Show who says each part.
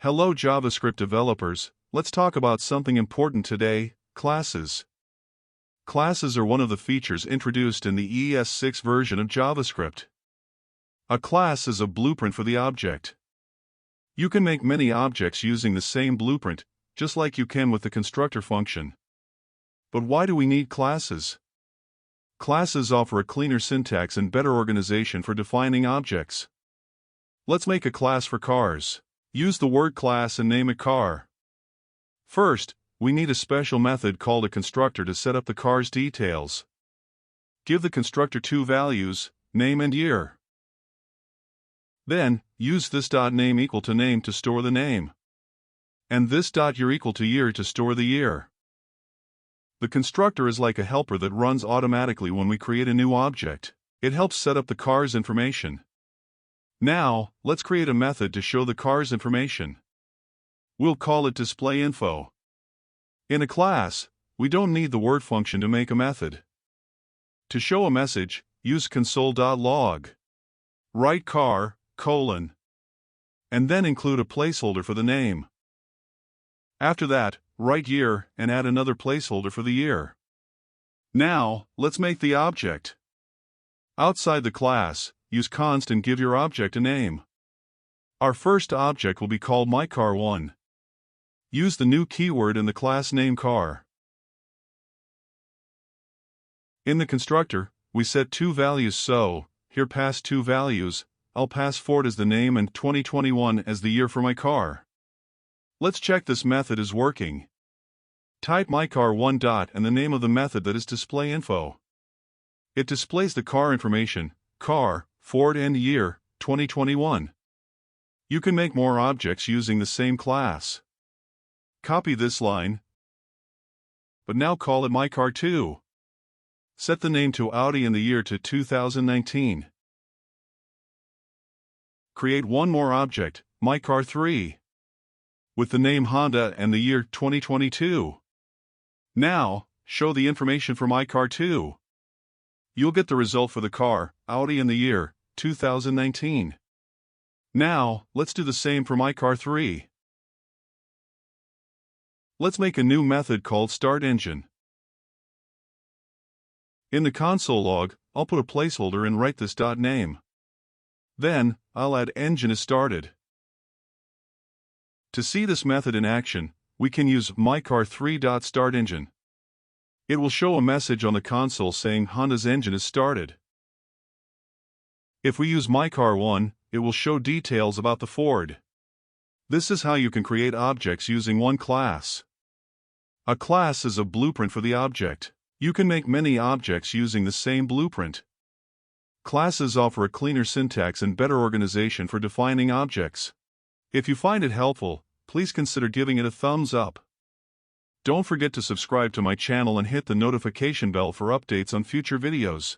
Speaker 1: Hello JavaScript developers, let's talk about something important today, classes. Classes are one of the features introduced in the ES6 version of JavaScript. A class is a blueprint for the object. You can make many objects using the same blueprint, just like you can with the constructor function. But why do we need classes? Classes offer a cleaner syntax and better organization for defining objects. Let's make a class for cars. Use the word class and name a car. First, we need a special method called a constructor to set up the car's details. Give the constructor two values, name and year. Then, use this .name equal to name to store the name. And this .year equal to year to store the year. The constructor is like a helper that runs automatically when we create a new object. It helps set up the car's information. Now, let's create a method to show the car's information. We'll call it displayInfo. In a class, we don't need the word function to make a method. To show a message, use console.log. Write car, and then include a placeholder for the name. After that, write year and add another placeholder for the year. Now, let's make the object. Outside the class, use const and give your object a name. Our first object will be called mycar1. Use the new keyword in the class name car. In the constructor, we set two values, so here pass two values. I'll pass Ford as the name and 2021 as the year for my car. Let's check this method is working. Type mycar1 and the name of the method that is displayInfo. It displays the car information, car, Ford and year, 2021. You can make more objects using the same class. Copy this line, but now call it mycar2. Set the name to Audi and the year to 2019. Create one more object, mycar3, with the name Honda and the year 2022. Now, show the information for mycar2. You'll get the result for the car, Audi and the year, 2019. Now, let's do the same for mycar3. Let's make a new method called startEngine. In the console log, I'll put a placeholder and write this .name. Then, I'll add engine is started. To see this method in action, we can use mycar3.startEngine. It will show a message on the console saying Honda's engine is started. If we use mycar1, it will show details about the Ford. This is how you can create objects using one class. A class is a blueprint for the object. You can make many objects using the same blueprint. Classes offer a cleaner syntax and better organization for defining objects. If you find it helpful, please consider giving it a thumbs up. Don't forget to subscribe to my channel and hit the notification bell for updates on future videos.